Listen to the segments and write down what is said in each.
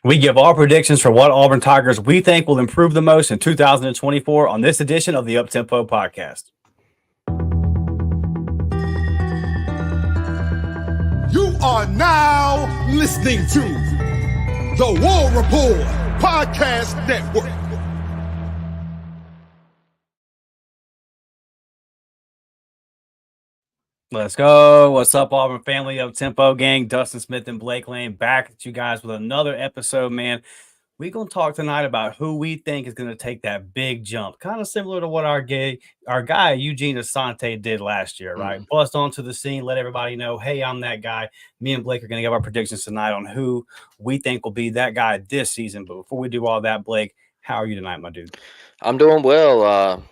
We give our predictions for what Auburn Tigers we think will improve the most in 2024 on this edition of the Uptempo Podcast. You are now listening to the War Report Podcast Network. Let's go. What's up, Auburn family? Uptempo gang, Dustin Smith and Blake Lane back at you guys with another episode, man. We're going to talk tonight about who we think is going to take that big jump, kind of similar to what our guy Eugene Asante did last year, right? Bust onto the scene, let everybody know, hey, I'm that guy. Me and Blake are going to give our predictions tonight on who we think will be that guy this season. But before we do all that, Blake, how are you tonight, my dude? I'm doing well.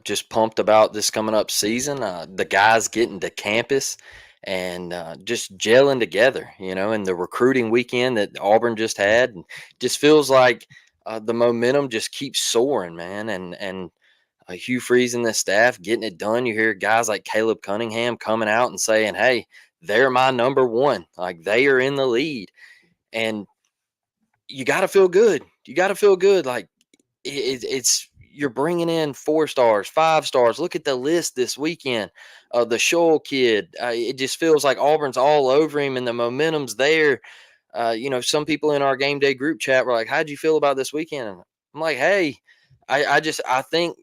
Just pumped about this coming up season. The guys getting to campus and just gelling together, and the recruiting weekend that Auburn just had. And just feels like the momentum just keeps soaring, man. And Hugh Freeze and the staff getting it done. You hear guys like Caleb Cunningham coming out and saying, hey, they're my number one. Like, they are in the lead. And you got to feel good. You got to feel good. Like, it's you're bringing in 4 stars, 5 stars. Look at the list this weekend. The Shoal kid. It just feels like Auburn's all over him, and the momentum's there. Some people in our game day group chat were like, "How'd you feel about this weekend?" And I'm like, "Hey, I think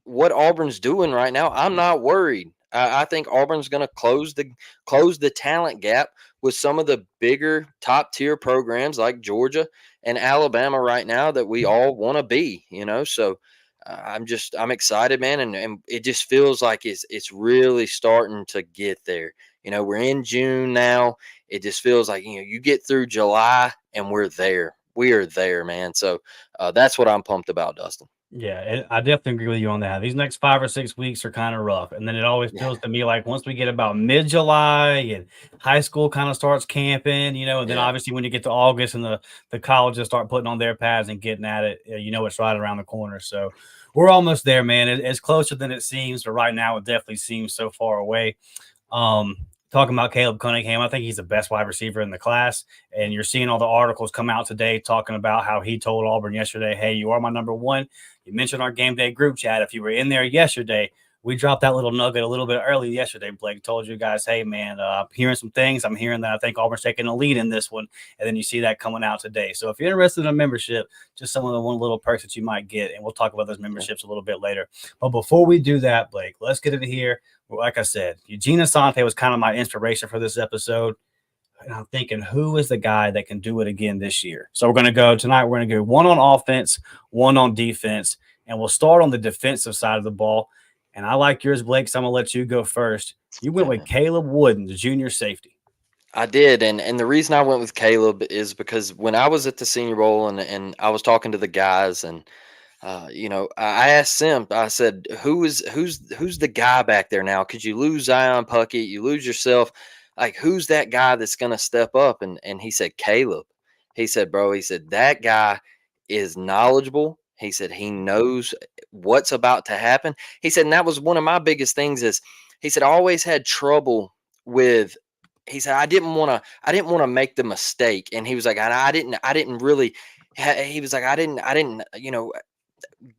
what Auburn's doing right now, I'm not worried. I think Auburn's going to close the talent gap with some of the bigger top tier programs like Georgia and Alabama right now that we all want to be, So I'm excited, man, and it just feels like it's really starting to get there. We're in June now. It just feels like you get through July and we're there. We are there, man. So that's what I'm pumped about, Dustin. Yeah, I definitely agree with you on that. These next 5 or 6 weeks are kind of rough. And then it always feels to me like once we get about mid-July and high school kind of starts camping, and then obviously when you get to August and the colleges start putting on their pads and getting at it, it's right around the corner. So we're almost there, man. It's closer than it seems, but right now it definitely seems so far away. Talking about Caleb Cunningham, I think he's the best wide receiver in the class. And you're seeing all the articles come out today talking about how he told Auburn yesterday, hey, you are my number one. You mentioned our game day group chat. If you were in there yesterday, we dropped that little nugget a little bit early yesterday. Blake told you guys, hey, man, I'm hearing some things. I'm hearing that I think Auburn's taking a lead in this one. And then you see that coming out today. So if you're interested in a membership, just some of the one little perks that you might get. And we'll talk about those memberships a little bit later. But before we do that, Blake, let's get into here. Like I said, Eugene Asante was kind of my inspiration for this episode. And I'm thinking, who is the guy that can do it again this year? So we're going to go tonight. We're going to go one on offense, one on defense, and we'll start on the defensive side of the ball. And I like yours, Blake, so I'm going to let you go first. You went with Caleb Wooden, the junior safety. I did, and the reason I went with Caleb is because when I was at the Senior Bowl and I was talking to the guys and I asked Sim. I said, who's the guy back there now? Because you lose Zion Puckett, you lose yourself. Like, who's that guy that's going to step up? And he said, Caleb. He said, bro, he said, that guy is knowledgeable. He said, he knows what's about to happen. He said, and that was one of my biggest things is, he said, I always had trouble with, he said, I didn't want to make the mistake. And he was like, I didn't really, he was like, I didn't,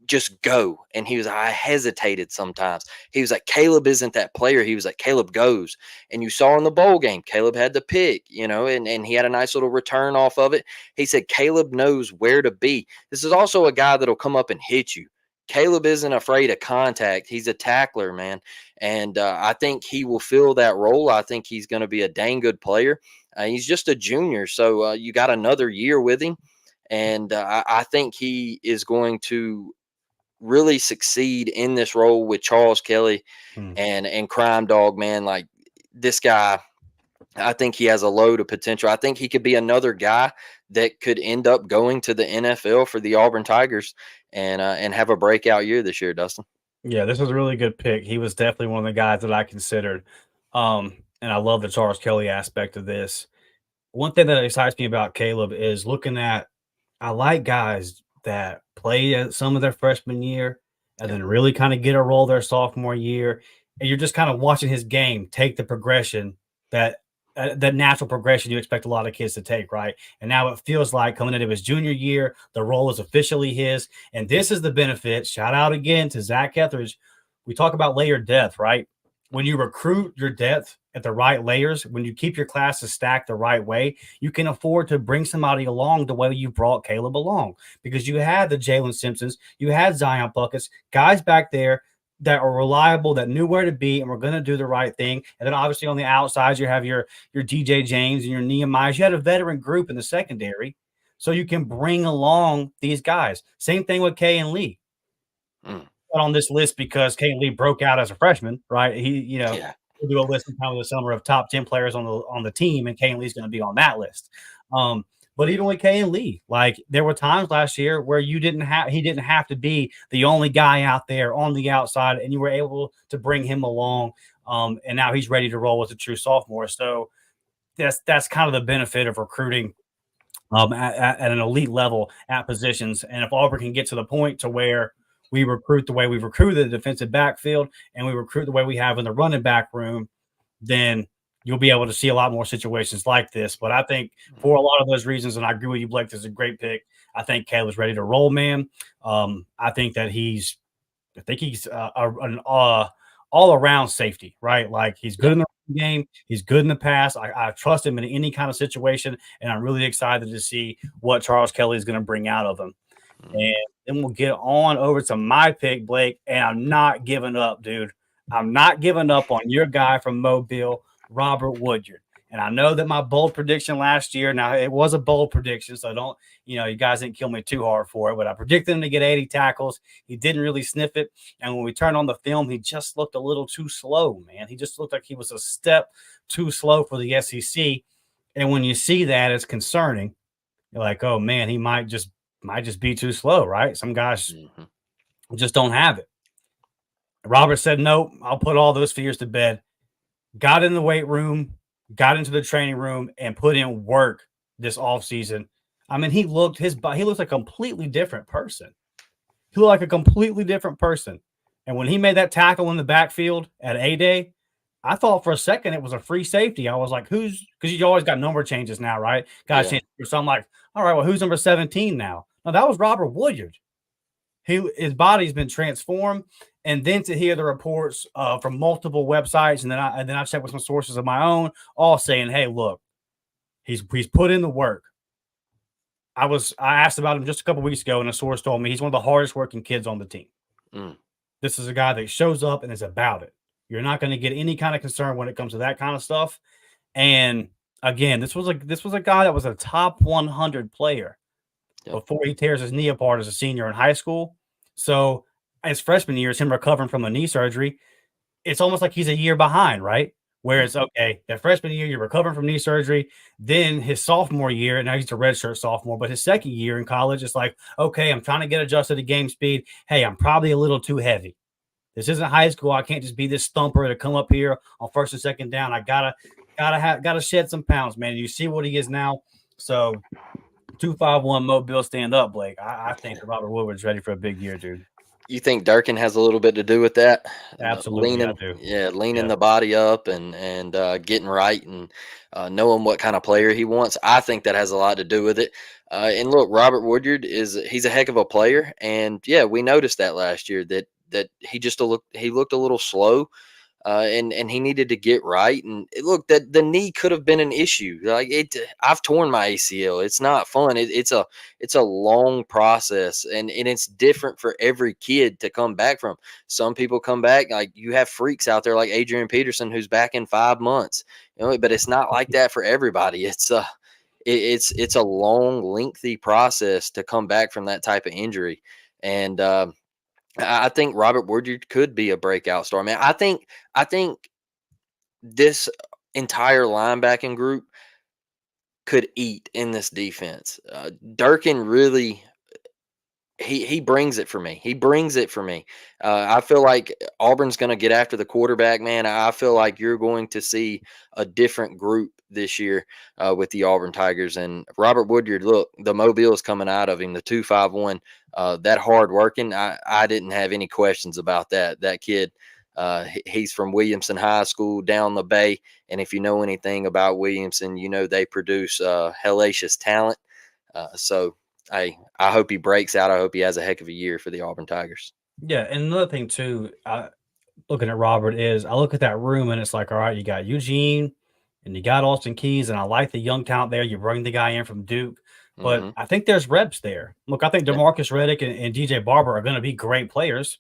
just go. And he was, I hesitated sometimes. He was like, Caleb isn't that player. He was like, Caleb goes. And you saw in the bowl game, Caleb had the pick, and he had a nice little return off of it. He said, Caleb knows where to be. This is also a guy that'll come up and hit you. Caleb isn't afraid of contact. He's a tackler, man. And I think he will fill that role. I think he's going to be a dang good player. He's just a junior. So you got another year with him. And I think he is going to really succeed in this role with Charles Kelly and Crime Dog, man. Like, this guy, I think he has a load of potential. I think he could be another guy that could end up going to the NFL for the Auburn Tigers and have a breakout year this year, Dustin. Yeah, this was a really good pick. He was definitely one of the guys that I considered. And I love the Charles Kelly aspect of this. One thing that excites me about Caleb is looking at, I like guys that play some of their freshman year and then really kind of get a role their sophomore year. And you're just kind of watching his game take the progression that the natural progression you expect a lot of kids to take, right? And now it feels like coming into his junior year, the role is officially his. And this is the benefit. Shout out again to Zach Etheridge. We talk about layer depth, right? When you recruit your depth at the right layers, when you keep your classes stacked the right way, you can afford to bring somebody along the way you brought Caleb along, because you had the Jalen Simpsons, you had Zion Buckets, guys back there that are reliable, that knew where to be, and were going to do the right thing. And then obviously on the outsides, you have your DJ James and your Nehemiahs. You had a veteran group in the secondary, so you can bring along these guys. Same thing with K and Lee. On this list because K and Lee broke out as a freshman, right? We'll do a list in the summer of top 10 players on the team, and K and Lee's going to be on that list. But even with K and Lee, like there were times last year where he didn't have to be the only guy out there on the outside, and you were able to bring him along. And now he's ready to roll as a true sophomore. So that's kind of the benefit of recruiting at an elite level at positions. And if Auburn can get to the point to where we recruit the way we've recruited the defensive backfield and we recruit the way we have in the running back room, then you'll be able to see a lot more situations like this. But I think for a lot of those reasons, and I agree with you, Blake, this is a great pick. I think Caleb's ready to roll, man. I think he's an all-around safety, right? Like he's good in the game. He's good in the pass. I trust him in any kind of situation, and I'm really excited to see what Charles Kelly is going to bring out of him. And then we'll get on over to my pick, Blake, and I'm not giving up, dude. I'm not giving up on your guy from Mobile, Robert Woodyard. And I know that my bold prediction last year, now it was a bold prediction, so don't, you guys didn't kill me too hard for it, but I predicted him to get 80 tackles. He didn't really sniff it. And when we turned on the film, he just looked a little too slow, man. He just looked like he was a step too slow for the SEC. And when you see that, it's concerning. You're like, oh, man, he might just be too slow, right? Some guys just don't have it. Robert said, nope, I'll put all those fears to bed. Got in the weight room, got into the training room, and put in work this offseason. I mean, he looked like a completely different person. He looked like a completely different person. And when he made that tackle in the backfield at A-Day, I thought for a second it was a free safety. I was like, because you always got number changes now, right? Guys change. So I'm like, all right, well, who's number 17 now? No, that was Robert Woodyard. His body's been transformed. And then to hear the reports from multiple websites, and then I checked with some sources of my own, all saying, "Hey, look, he's put in the work." I asked about him just a couple weeks ago, and a source told me he's one of the hardest working kids on the team. This is a guy that shows up and is about it. You're not going to get any kind of concern when it comes to that kind of stuff. And again, this was a guy that was a top 100 player before he tears his knee apart as a senior in high school. So his freshman year is him recovering from a knee surgery. It's almost like he's a year behind, right? Where it's okay, that freshman year, you're recovering from knee surgery. Then his sophomore year, and now he's a redshirt sophomore, but his second year in college, it's like, okay, I'm trying to get adjusted to game speed. Hey, I'm probably a little too heavy. This isn't high school. I can't just be this thumper to come up here on first and second down. I gotta shed some pounds, man. You see what he is now. So 251 Mobile, stand up, Blake. I think that Robert Woodward's ready for a big year, dude. You think Durkin has a little bit to do with that? Absolutely, I do. Leaning the body up and getting right and knowing what kind of player he wants. I think that has a lot to do with it. And look, Robert Woodyard he's a heck of a player, and we noticed that last year that he looked a little slow. And he needed to get right. And look, that the knee could have been an issue. Like I've torn my ACL. It's not fun. It's a long process, and it's different for every kid to come back from. Some people come back, like you have freaks out there like Adrian Peterson who's back in 5 months. But it's not like that for everybody. It's a long, lengthy process to come back from that type of injury. And I think Robert Woodyard could be a breakout star. Man, I think this entire linebacking group could eat in this defense. Durkin really, he brings it for me. I feel like Auburn's going to get after the quarterback, man. I feel like you're going to see a different group this year with the Auburn Tigers. And Robert Woodyard, look, the Mobile is coming out of him, the 251. That hard working, I didn't have any questions about that. That kid, He's from Williamson High School down the bay, and if you know anything about Williamson, you know they produce hellacious talent. So I hope he breaks out. I hope he has a heck of a year for the Auburn Tigers. Yeah, and another thing too, looking at Robert is I look at that room and it's like, all right, you got Eugene and you got Austin Keys, and I like the young talent there. You bring the guy in from Duke, but Hmm. I think there's reps there. Look, I think Yeah, DeMarcus Reddick and DJ Barber are going to be great players.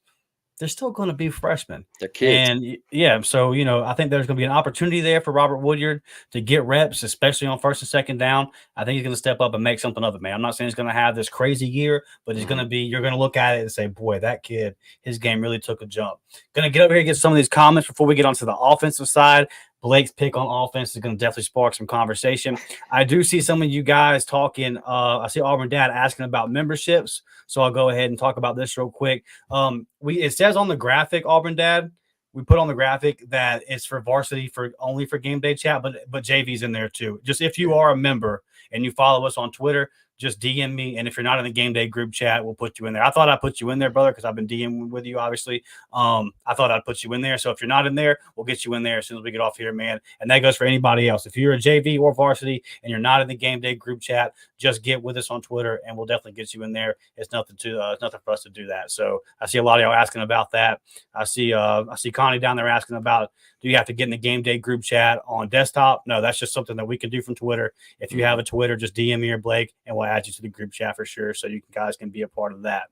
They're still going to be freshmen. they're kids. And yeah, so I think there's going to be an opportunity there for Robert Woodyard to get reps, especially on first and second down. I think he's going to step up and make something of it, man. I'm not saying he's going to have this crazy year, but he's going to Hmm. be. You're going to look at it and say, "Boy, that kid, his game really took a jump." Going to get over here and get some of these comments before we get onto the offensive side. Blake's pick on offense is going to definitely spark some conversation. I do see some of you guys talking. I see Auburn Dad asking about memberships, so I'll go ahead and talk about this real quick. It says on the graphic, Auburn Dad, we put on the graphic that it's for varsity for only for game day chat, but JV's in there too. Just if you are a member and you follow us on Twitter, just DM me. And if you're not in the game day group chat, we'll put you in there. I thought I'd put you in there, brother, because I've been DMing with you, obviously. I thought I'd put you in there. So if you're not in there, we'll get you in there as soon as we get off here, man. And that goes for anybody else. If you're a JV or varsity and you're not in the game day group chat, just get with us on Twitter and we'll definitely get you in there. It's nothing for us to do that. So I see a lot of y'all asking about that. I see Connie down there asking about, do you have to get in the game day group chat on desktop? No, that's just something that we can do from Twitter. If you have a Twitter, just DM me or Blake and we'll add you to the group chat for sure. So you guys can be a part of that.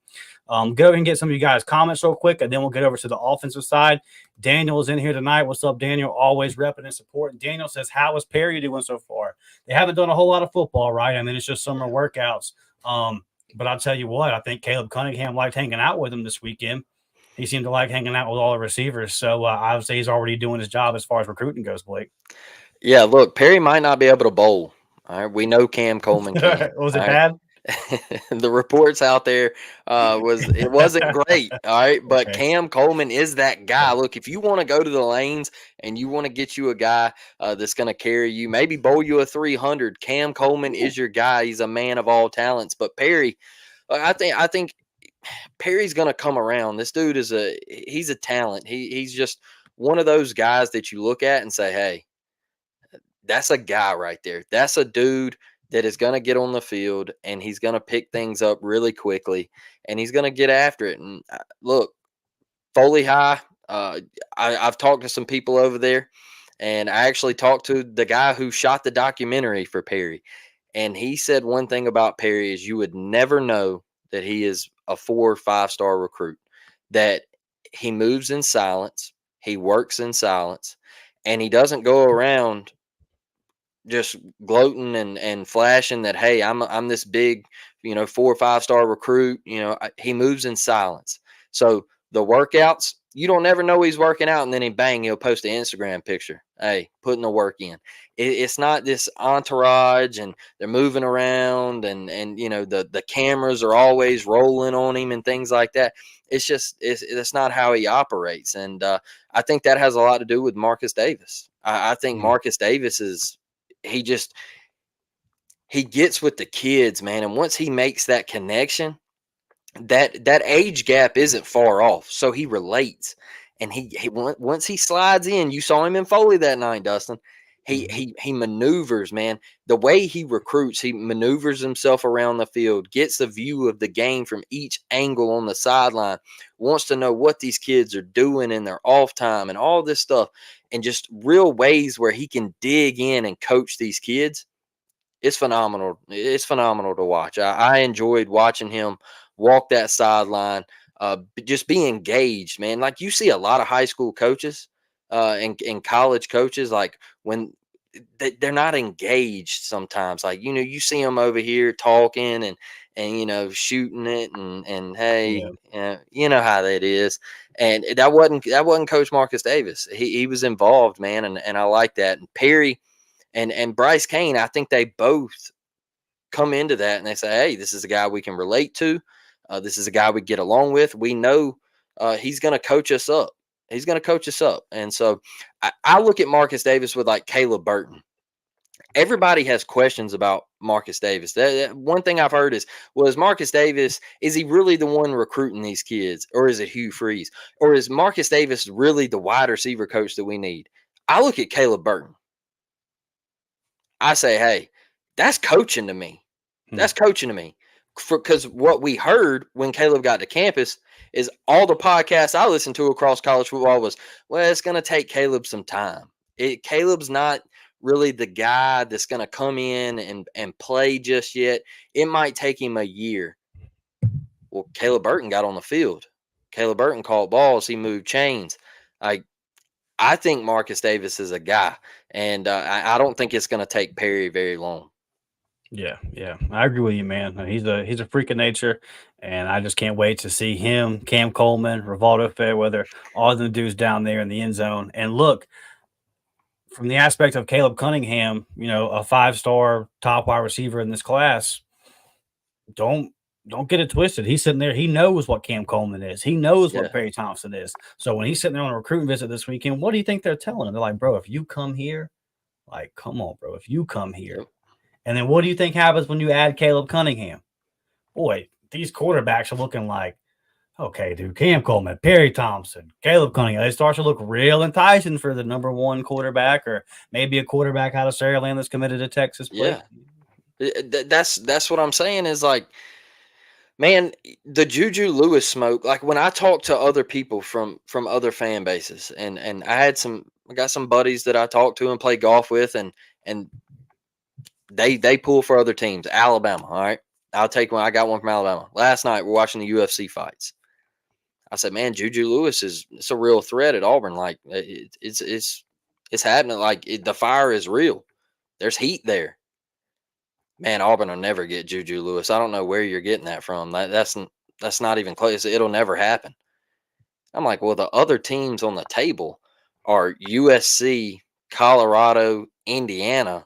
Go ahead and get some of you guys' comments real quick, and then we'll get over to the offensive side. Daniel is in here tonight. What's up, Daniel? Always repping and supporting. Daniel says, how is Perry doing so far? They haven't done a whole lot of football, right? I mean, it's just summer workouts. But I'll tell you what, I think Caleb Cunningham liked hanging out with him this weekend. He seemed to like hanging out with all the receivers. So I would say he's already doing his job as far as recruiting goes, Blake. Yeah, look, Perry might not be able to bowl. All right, we know Cam Coleman can. Was All it right. bad? The reports out there wasn't great, all right, but Okay. Cam Coleman is that guy. Look, if you want to go to the lanes and you want to get you a guy that's going to carry you, maybe bowl you a 300, Cam Coleman is your guy. He's a man of all talents. But Perry, I think Perry's going to come around. This dude he's a talent. He's just one of those guys that you look at and say, hey, that's a guy right there. That's a dude that is going to get on the field and he's going to pick things up really quickly and he's going to get after it. And look, Foley High, I've talked to some people over there, and I actually talked to the guy who shot the documentary for Perry. And he said one thing about Perry is you would never know that he is a 4 or 5 star recruit, that he moves in silence, he works in silence, and he doesn't go around just gloating and flashing that, hey, I'm this big 4 or 5 star recruit. He moves in silence. So the workouts, you don't ever know he's working out, and then he'll post an Instagram picture, hey, putting the work in. It's not this entourage and they're moving around and the cameras are always rolling on him and things like that. That's not how he operates. And I think that has a lot to do with Marcus Davis. I think Marcus Davis he gets with the kids, man. And once he makes that connection, that age gap isn't far off. So he relates. And once he slides in, you saw him in Foley that night, Dustin. He maneuvers, man. The way he recruits, he maneuvers himself around the field, gets the view of the game from each angle on the sideline, wants to know what these kids are doing in their off time and all this stuff, and just real ways where he can dig in and coach these kids. It's phenomenal. It's phenomenal to watch. I enjoyed watching him walk that sideline, just be engaged, man. Like you see a lot of high school coaches and college coaches, like when they're not engaged sometimes. Like, you see them over here talking and shooting it and Yeah. hey, you know how that is. And that wasn't Coach Marcus Davis. He was involved, man, and I like that. And Perry and Bryce Kane, I think they both come into that and they say, hey, this is a guy we can relate to. This is a guy we get along with. We know he's going to coach us up. He's going to coach us up. And so I look at Marcus Davis with like Caleb Burton. everybody has questions about Marcus Davis. One thing I've heard is Marcus Davis, is he really the one recruiting these kids, or is it Hugh Freeze, or is Marcus Davis really the wide receiver coach that we need? I look at Caleb Burton. I say, hey, that's coaching to me. Hmm. That's coaching to me. Because what we heard when Caleb got to campus is all the podcasts I listened to across college football was, well, it's going to take Caleb some time. Caleb's not really the guy that's going to come in and play just yet. It might take him a year. Well, Caleb Burton got on the field. Caleb Burton caught balls. He moved chains. I think Marcus Davis is a guy, and I don't think it's going to take Perry very long. Yeah, I agree with you, man. He's a freak of nature, and I just can't wait to see him, Cam Coleman, Rivaldo Fairweather, all the dudes down there in the end zone. And look, from the aspect of Caleb Cunningham, a 5-star top wide receiver in this class, don't don't get it twisted. He's sitting there. He knows what Cam Coleman is. He knows Yeah, what Perry Thompson is. So when he's sitting there on a recruiting visit this weekend, what do you think they're telling him? They're like, bro, if you come here, like, come on, bro, if you come here. yep, And then what do you think happens when you add Caleb Cunningham? Boy, these quarterbacks are looking like, okay, dude, Cam Coleman, Perry Thompson, Caleb Cunningham. They start to look real enticing for the number one quarterback, or maybe a quarterback out of Saraland that's committed to Texas. yeah. That's what I'm saying is like, man, the Juju Lewis smoke. Like when I talk to other people from other fan bases, and I got some buddies that I talk to and play golf with, and they pull for other teams. Alabama, all right. I'll take one. I got one from Alabama. Last night we're watching the UFC fights. I said, man, Juju Lewis it's a real threat at Auburn. Like it's happening. Like the fire is real. There's heat there. Man, Auburn will never get Juju Lewis. I don't know where you're getting that from. That's not even close. It'll never happen. I'm like, well, the other teams on the table are USC, Colorado, Indiana.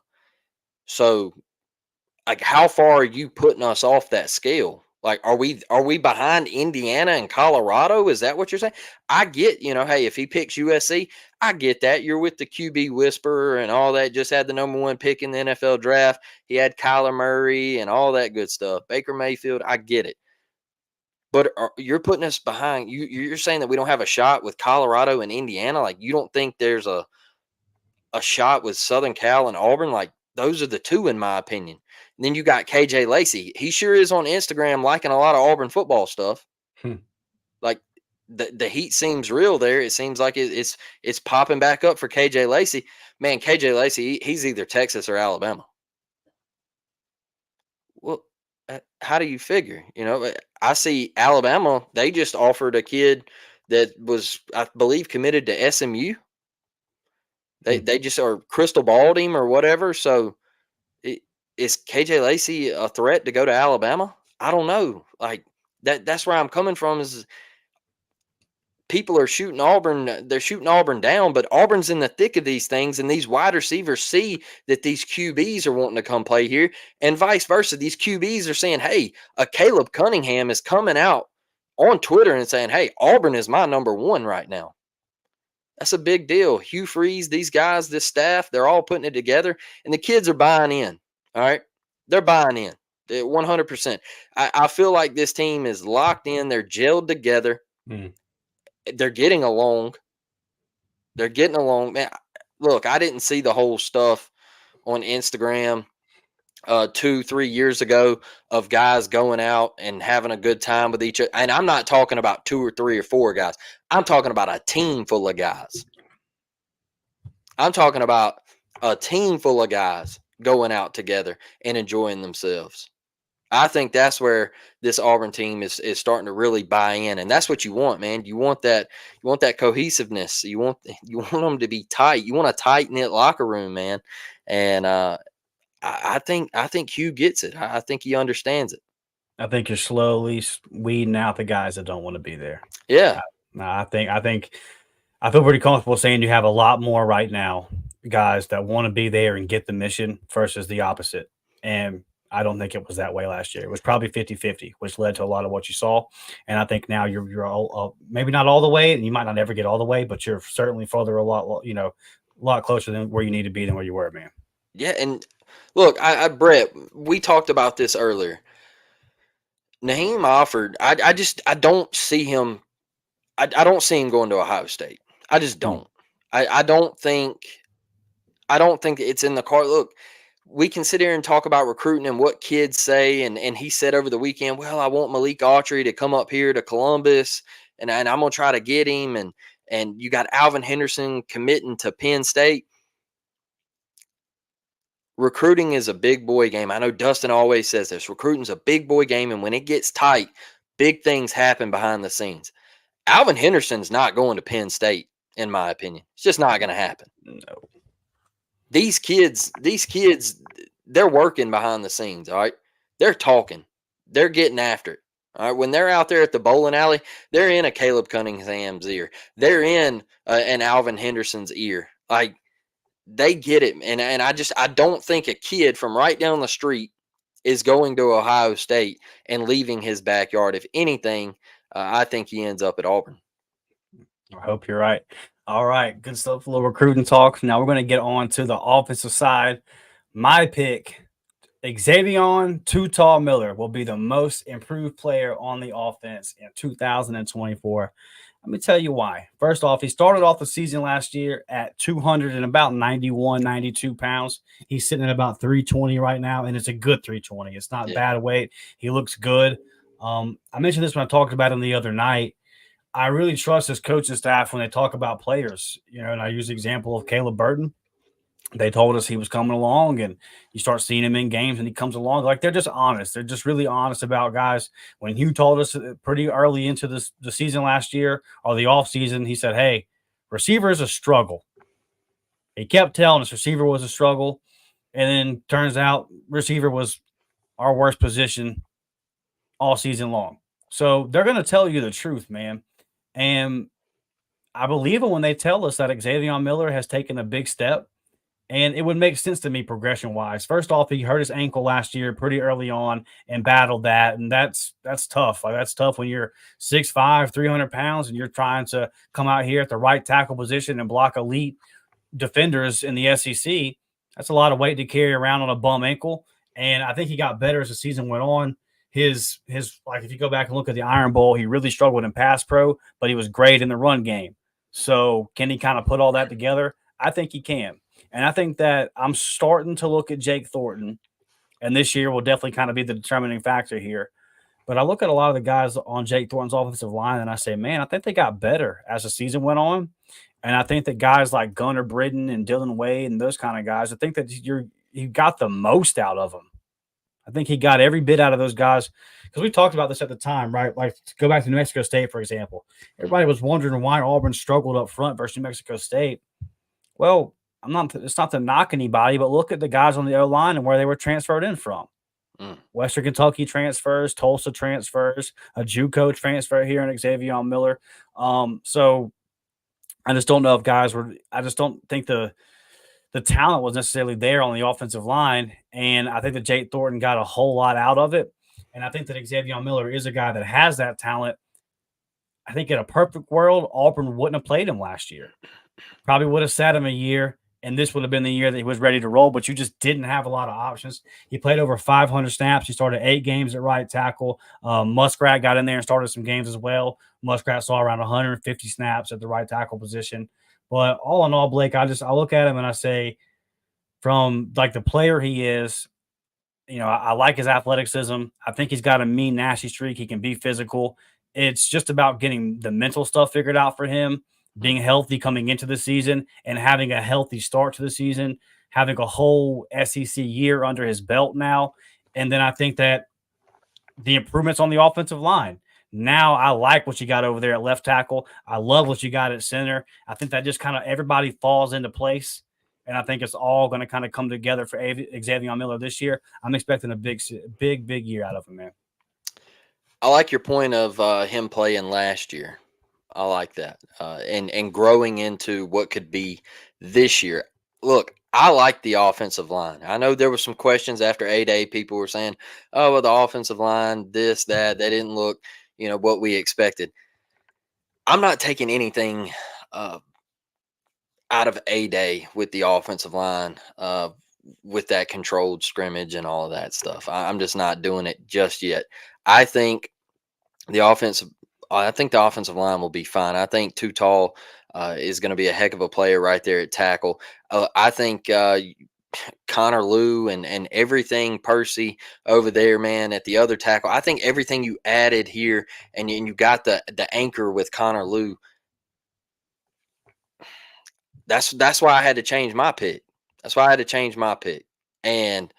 So, like, how far are you putting us off that scale? Like, are we behind Indiana and Colorado? Is that what you're saying? I get, hey, if he picks USC, I get that. You're with the QB whisperer and all that. Just had the number one pick in the NFL draft. He had Kyler Murray and all that good stuff. Baker Mayfield, I get it. But you're putting us behind. You're saying that we don't have a shot with Colorado and Indiana. Like, you don't think there's a shot with Southern Cal and Auburn? Like, those are the two, in my opinion. And then you got KJ Lacey. He sure is on Instagram liking a lot of Auburn football stuff. Hmm. Like the heat seems real there. It seems like it's popping back up for KJ Lacey. Man, KJ Lacey, he's either Texas or Alabama. Well, how do you figure? I see Alabama. They just offered a kid that was, I believe, committed to SMU. They just are crystal balled him or whatever. So is KJ Lacey a threat to go to Alabama? I don't know. Like that's where I'm coming from is people are shooting Auburn. They're shooting Auburn down, but Auburn's in the thick of these things, and these wide receivers see that these QBs are wanting to come play here, and vice versa. These QBs are saying, "Hey, a Caleb Cunningham is coming out on Twitter and saying, hey, Auburn is my number one right now." That's a big deal. Hugh Freeze, these guys, this staff, they're all putting it together, and the kids are buying in. All right. They're buying in 100%. I feel like this team is locked in. They're gelled together. Mm. They're getting along. They're getting along. Man, look, I didn't see the whole stuff on Instagram 2-3 years ago of guys going out and having a good time with each other. And I'm not talking about 2 or 3 or 4 guys. I'm talking about a team full of guys. I'm talking about a team full of guys going out together and enjoying themselves. I think that's where this Auburn team is starting to really buy in, and that's what you want, man. You want that cohesiveness. You want them to be tight. You want a tight knit locker room, man. And I think Hugh gets it. I think he understands it. I think you're slowly weeding out the guys that don't want to be there. Yeah, I think I feel pretty comfortable saying you have a lot more right now guys that want to be there and get the mission versus the opposite. And I don't think it was that way last year. It was probably 50-50, which led to a lot of what you saw. And I think now you're all, maybe not all the way, and you might not ever get all the way, but you're certainly further a lot closer than where you need to be than where you were, man. yeah, and Look, Brett, we talked about this earlier. Naheem Offord, I don't see him. I don't see him going to Ohio State. I just Hmm. don't. I don't think. I don't think it's in the car. Look, we can sit here and talk about recruiting and what kids say, and he said over the weekend, well, I want Malik Autry to come up here to Columbus, and I'm gonna try to get him, and you got Alvin Henderson committing to Penn State. Recruiting is a big boy game. I know Dustin always says this. Recruiting's a big boy game, and when it gets tight, big things happen behind the scenes. Alvin Henderson's not going to Penn State, in my opinion. It's just not going to happen. No. These kids, they're working behind the scenes. All right, they're talking, they're getting after it. All right, when they're out there at the bowling alley, they're in a Caleb Cunningham's ear. They're in an Alvin Henderson's ear. Like they get it, and I don't think a kid from right down the street is going to Ohio State and leaving his backyard. If anything, I think he ends up at Auburn. I hope you're right. All right, good stuff. A little recruiting talk. Now we're going to get on to the offensive side. My pick, Xavier Too Miller, will be the most improved player on the offense in 2024. Let me tell you why. First off, he started off the season last year at 200 and about 91, 92 pounds. He's sitting at about 320 right now, and it's a good 320. It's not bad weight. He looks good. I mentioned this when I talked about him the other night. I really trust his coaching staff when they talk about players, and I use the example of Caleb Burton. They told us he was coming along, and you start seeing him in games and he comes along. Like they're just honest. They're just really honest about guys. When Hugh told us pretty early into the season last year or the off season, he said, hey, receiver is a struggle. He kept telling us receiver was a struggle. And then turns out receiver was our worst position all season long. So they're going to tell you the truth, man. And I believe it when they tell us that Xavier Miller has taken a big step, and it would make sense to me progression wise. First off, he hurt his ankle last year pretty early on and battled that, and that's tough. Like that's tough when you're 6'5", 300 pounds, and you're trying to come out here at the right tackle position and block elite defenders in the SEC. That's a lot of weight to carry around on a bum ankle, and I think he got better as the season went on. His like if you go back and look at the Iron Bowl, he really struggled in pass pro, but he was great in the run game. So can he kind of put all that together? I think he can. And I think that I'm starting to look at Jake Thornton, and this year will definitely kind of be the determining factor here. But I look at a lot of the guys on Jake Thornton's offensive line, and I say, man, I think they got better as the season went on. And I think that guys like Gunnar Britton and Dylan Wade and those kind of guys, I think that you got the most out of them. I think he got every bit out of those guys because we talked about this at the time, right? Like to go back to New Mexico State, for example. Everybody was wondering why Auburn struggled up front versus New Mexico State. Well, it's not to knock anybody, but look at the guys on the O line and where they were transferred in from. Western Kentucky transfers, Tulsa transfers, a JUCO transfer here in Xavier Miller. So I just don't know if guys were. I just don't think the talent was necessarily there on the offensive line, and I think that Jake Thornton got a whole lot out of it. And I think that Xavier Miller is a guy that has that talent. I think in a perfect world, Auburn wouldn't have played him last year. Probably would have sat him a year, and this would have been the year that he was ready to roll, but you just didn't have a lot of options. He played over 500 snaps. He started 8 games at right tackle. Muskrat got in there and started some games as well. Muskrat saw around 150 snaps at the right tackle position. But all in all, Blake, I look at him and I say, from like the player he is, I like his athleticism. I think he's got a mean, nasty streak. He can be physical. It's just about getting the mental stuff figured out for him, being healthy coming into the season and having a healthy start to the season, having a whole SEC year under his belt now. And then I think that the improvements on the offensive line. Now I like what you got over there at left tackle. I love what you got at center. I think that just kind of everybody falls into place. And I think it's all going to kind of come together for Xavier Miller this year. I'm expecting a big year out of him, man. I like your point of him playing last year. I like that. And growing into what could be this year. Look, I like the offensive line. I know there were some questions after A-Day. People were saying, oh, well, the offensive line, this, that. They didn't look, what we expected. I'm not taking anything out of A-Day with the offensive line. with that controlled scrimmage and all of that stuff. I'm just not doing it just yet. I think the offensive, I think the offensive line will be fine. I think Too Tall is going to be a heck of a player right there at tackle. I think Connor Lew and everything Percy over there, man, at the other tackle. I think everything you added here, and you got the anchor with Connor Lew. That's why I had to change my pick. That's why I had to change my pick. And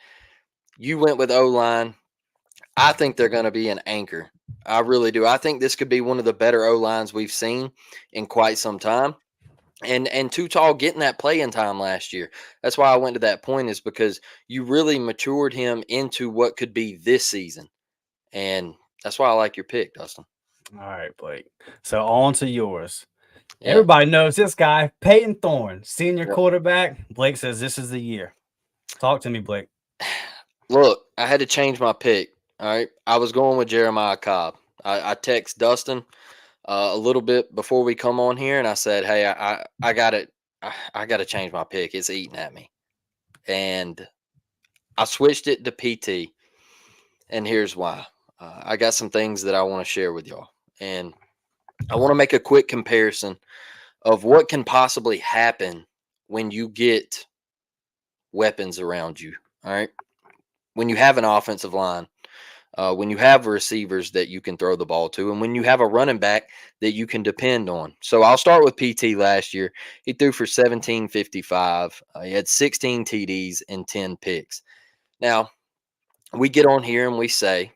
you went with O-line. I think they're going to be an anchor. I really do. I think this could be one of the better O-lines we've seen in quite some time. And Too Tall getting that playing time last year. That's why I went to that point, is because you really matured him into what could be this season. And that's why I like your pick, Dustin. All right, Blake. So on to yours. Yeah. Everybody knows this guy, Peyton Thorne, senior Yep. quarterback. Blake says this is the year. Talk to me, Blake. Look, I had to change my pick. All right. I was going with Jeremiah Cobb. I text Dustin a little bit before we come on here, and I said, "Hey, I got it. I got to change my pick. It's eating at me." And I switched it to PT, and here's why. I got some things that I want to share with y'all, and I want to make a quick comparison of what can possibly happen when you get weapons around you. All right, when you have an offensive line, when you have receivers that you can throw the ball to, and when you have a running back that you can depend on. So I'll start with PT last year. He threw for 1755. He had 16 TDs and 10 picks. Now, we get on here and we say,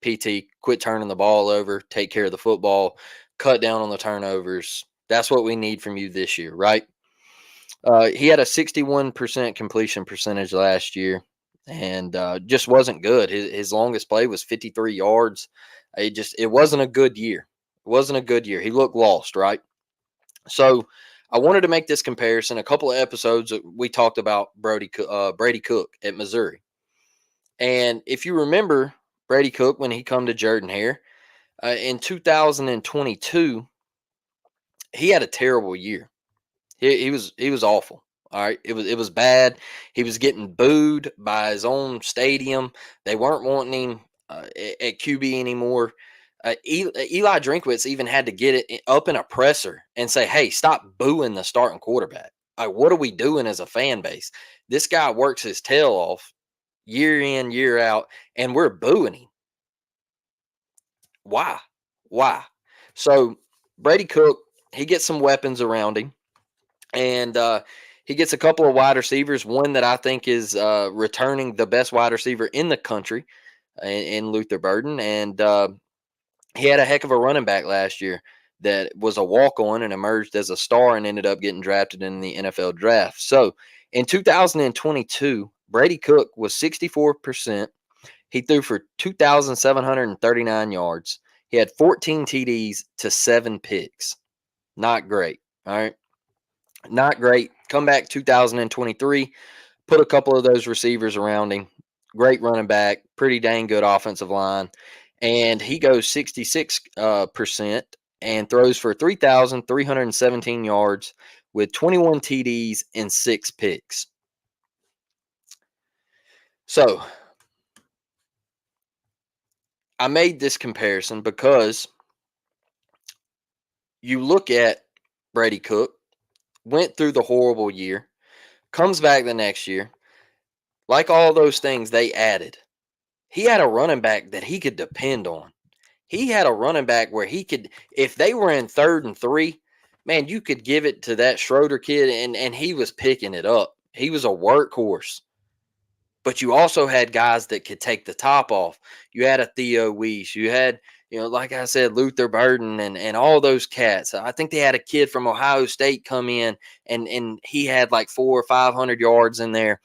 PT, quit turning the ball over, take care of the football, cut down on the turnovers. That's what we need from you this year, right? He had a 61% completion percentage last year, and just wasn't good. His longest play was 53 yards. It wasn't a good year. It wasn't a good year. He looked lost, right? So I wanted to make this comparison. A couple of episodes we talked about Brady Cook at Missouri, and if you remember Brady Cook when he come to Jordan-Hare in 2022, he had a terrible year. He was awful. All right, it was bad. He was getting booed by his own stadium. They weren't wanting him at QB anymore. Eli Drinkwitz even had to get it up in a presser and say, "Hey, stop booing the starting quarterback. Like, what are we doing as a fan base? This guy works his tail off year in, year out, and we're booing him. Why? Why?" So Brady Cook, he gets some weapons around him. And he gets a couple of wide receivers. One that I think is returning the best wide receiver in the country in Luther Burden. And he had a heck of a running back last year that was a walk-on and emerged as a star and ended up getting drafted in the NFL draft. So in 2022, Brady Cook was 64%. He threw for 2,739 yards. He had 14 TDs to 7 picks. Not great. All right. Not great. Come back 2023, put a couple of those receivers around him. Great running back, pretty dang good offensive line. And he goes 66% and throws for 3,317 yards with 21 TDs and 6 picks. So I made this comparison because you look at Brady Cook, went through the horrible year, comes back the next year. Like all those things they added, he had a running back that he could depend on. He had a running back where he could, if they were in 3rd and 3, man, you could give it to that Schroeder kid, and he was picking it up. He was a workhorse. But you also had guys that could take the top off. You had a Theo Weiss. You had, like I said, Luther Burden and all those cats. I think they had a kid from Ohio State come in, and he had like 400 or 500 yards in there.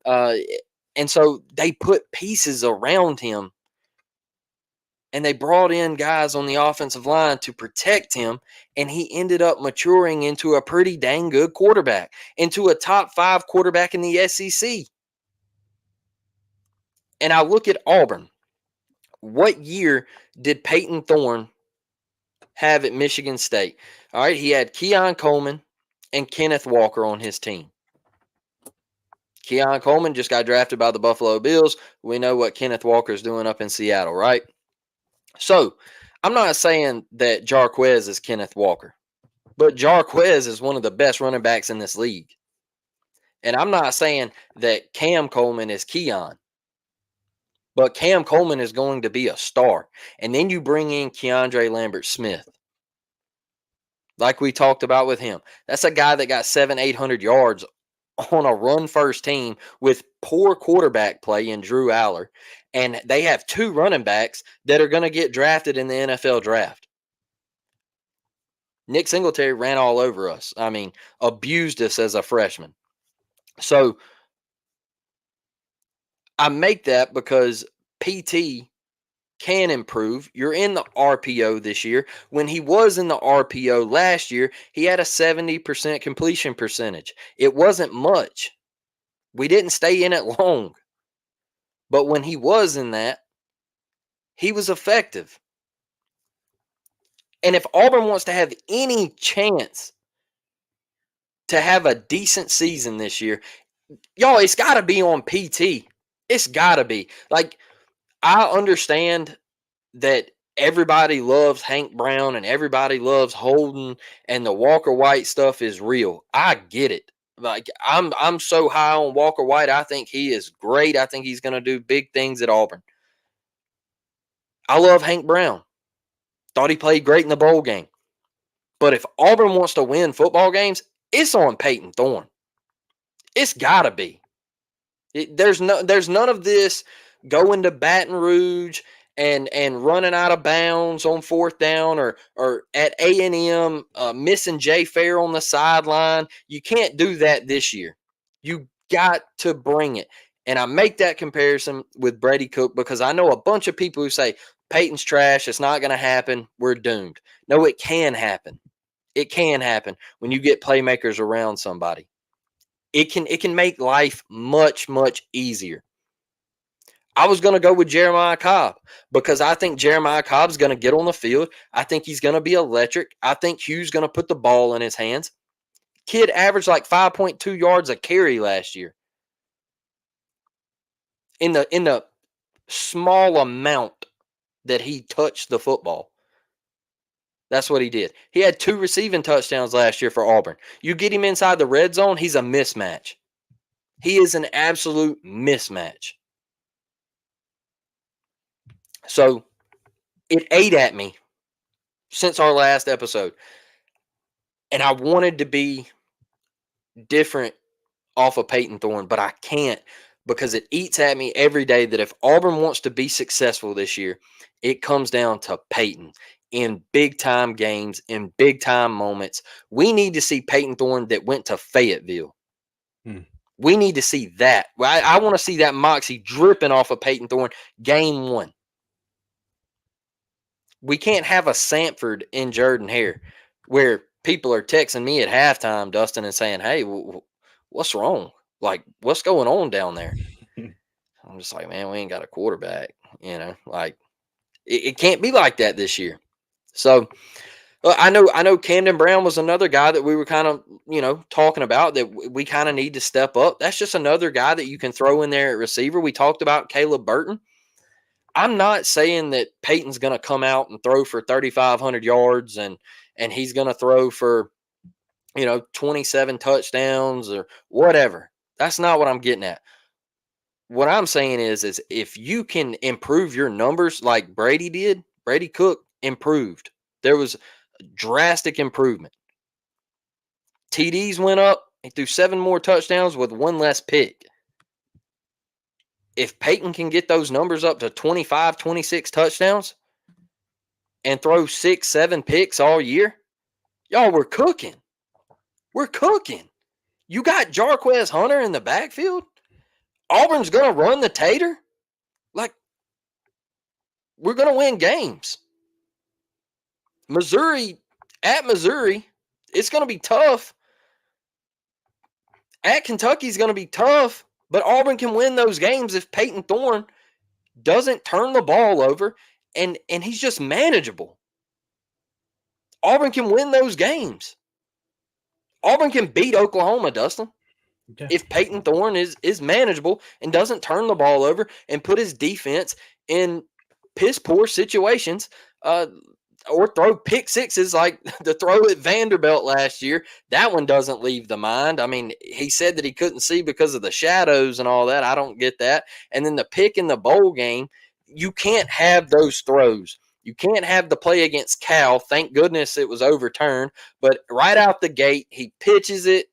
And so they put pieces around him, and they brought in guys on the offensive line to protect him, and he ended up maturing into a pretty dang good quarterback, into a top 5 quarterback in the SEC. And I look at Auburn. What year did Peyton Thorne have at Michigan State? All right, he had Keon Coleman and Kenneth Walker on his team. Keon Coleman just got drafted by the Buffalo Bills. We know what Kenneth Walker's doing up in Seattle, right? So I'm not saying that Jarquez is Kenneth Walker, but Jarquez is one of the best running backs in this league. And I'm not saying that Cam Coleman is Keon, but Cam Coleman is going to be a star. And then you bring in Keandre Lambert-Smith, like we talked about with him. That's a guy that got 800 yards on a run-first team with poor quarterback play in Drew Aller. And they have 2 running backs that are going to get drafted in the NFL draft. Nick Singletary ran all over us. I mean, abused us as a freshman. So I make that because PT can improve. You're in the RPO this year. When he was in the RPO last year, he had a 70% completion percentage. It wasn't much. We didn't stay in it long. But when he was in that, he was effective. And if Auburn wants to have any chance to have a decent season this year, y'all, it's got to be on PT. It's got to be. Like, I understand that everybody loves Hank Brown and everybody loves Holden and the Walker White stuff is real. I get it. Like, I'm so high on Walker White. I think he is great. I think he's going to do big things at Auburn. I love Hank Brown. Thought he played great in the bowl game. But if Auburn wants to win football games, it's on Peyton Thorne. It's got to be. There's none of this going to Baton Rouge and running out of bounds on 4th down or at A&M missing Jay Fair on the sideline. You can't do that this year. You got to bring it. And I make that comparison with Brady Cook because I know a bunch of people who say Peyton's trash. It's not going to happen. We're doomed. No, it can happen. It can happen when you get playmakers around somebody. It can make life much, much easier. I was going to go with Jeremiah Cobb because I think Jeremiah Cobb's going to get on the field. I think he's going to be electric. I think Hugh's going to put the ball in his hands. Kid averaged like 5.2 yards a carry last year. In the small amount that he touched the football. That's what he did. He had 2 receiving touchdowns last year for Auburn. You get him inside the red zone, he's a mismatch. He is an absolute mismatch. So it ate at me since our last episode. And I wanted to be different off of Peyton Thorne, but I can't because it eats at me every day that if Auburn wants to be successful this year, it comes down to Peyton in big-time games, in big-time moments. We need to see Peyton Thorne that went to Fayetteville. We need to see that. I want to see that moxie dripping off of Peyton Thorne game 1. We can't have a Sanford in Jordan-Hare where people are texting me at halftime, Dustin, and saying, hey, what's wrong? Like, what's going on down there? I'm just like, man, we ain't got a quarterback. You know, like, it can't be like that this year. So I know Camden Brown was another guy that we were kind of, talking about that we kind of need to step up. That's just another guy that you can throw in there at receiver. We talked about Caleb Burton. I'm not saying that Peyton's going to come out and throw for 3,500 yards and he's going to throw for, 27 touchdowns or whatever. That's not what I'm getting at. What I'm saying is if you can improve your numbers like Brady did, Brady Cook improved. There was drastic improvement. TDs went up. He threw 7 more touchdowns with 1 less pick. If Peyton can get those numbers up to 25, 26 touchdowns and throw 6, 7 picks all year, y'all, we're cooking. We're cooking. You got Jarquez Hunter in the backfield? Auburn's going to run the tater? Like, we're going to win games. Missouri, it's going to be tough. At Kentucky is going to be tough, but Auburn can win those games if Peyton Thorne doesn't turn the ball over and he's just manageable. Auburn can win those games. Auburn can beat Oklahoma, Dustin. Yeah. if Peyton Thorne is manageable and doesn't turn the ball over and put his defense in piss poor situations, or throw pick sixes like the throw at Vanderbilt last year. That one doesn't leave the mind. I mean, he said that he couldn't see because of the shadows and all that. I don't get that. And then the pick in the bowl game, you can't have those throws. You can't have the play against Cal. Thank goodness it was overturned. But right out the gate, he pitches it,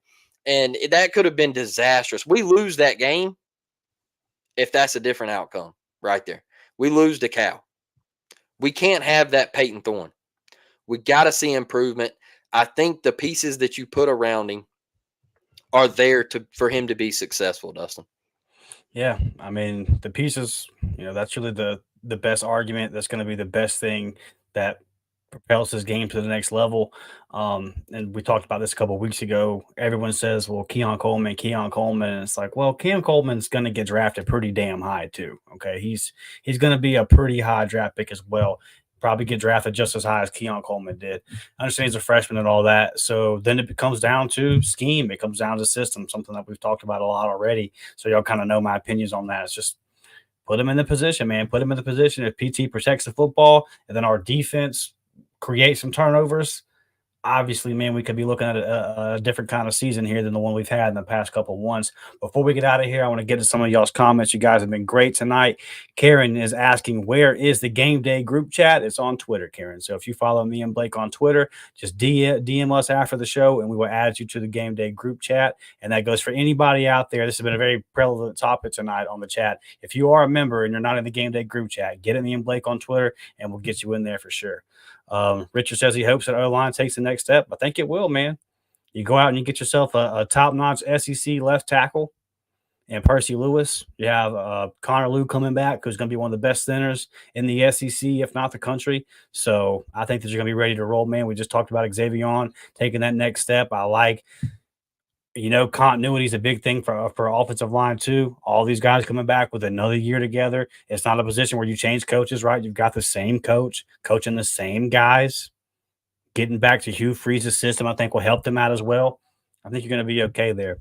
and that could have been disastrous. We lose that game if that's a different outcome right there. We lose to Cal. We can't have that Peyton Thorne. We got to see improvement. I think the pieces that you put around him are there for him to be successful, Dustin. Yeah, I mean the pieces. That's really the best argument. That's going to be the best thing that propels his game to the next level. And we talked about this a couple of weeks ago. Everyone says, "Well, Keon Coleman." And it's like, well, Keon Coleman's going to get drafted pretty damn high too. Okay, he's going to be a pretty high draft pick as well. Probably get drafted just as high as Keon Coleman did. I understand he's a freshman and all that. So then it comes down to scheme. It comes down to system, something that we've talked about a lot already. So y'all kind of know my opinions on that. It's just put him in the position, man. Put him in the position. If PT protects the football and then our defense creates some turnovers, obviously, man, we could be looking at a different kind of season here than the one we've had in the past couple of ones. Before we get out of here, I want to get to some of y'all's comments. You guys have been great tonight. Karen is asking, where is the game day group chat? It's on Twitter, Karen. So if you follow me and Blake on Twitter, just DM us after the show and we will add you to the game day group chat. And that goes for anybody out there. This has been a very prevalent topic tonight on the chat. If you are a member and you're not in the game day group chat, get at me and Blake on Twitter and we'll get you in there for sure. Richard says he hopes that O-line takes the next step. I think it will, man. You go out and you get yourself a top-notch SEC left tackle and Percy Lewis. You have Connor Lew coming back, who's going to be one of the best centers in the SEC, if not the country. So I think that you're going to be ready to roll, man. We just talked about Xavier taking that next step. I like continuity is a big thing for offensive line too. All these guys coming back with another year together. It's not a position where you change coaches, right? You've got the same coach coaching the same guys. Getting back to Hugh Freeze's system, I think will help them out as well. I think you're going to be okay there.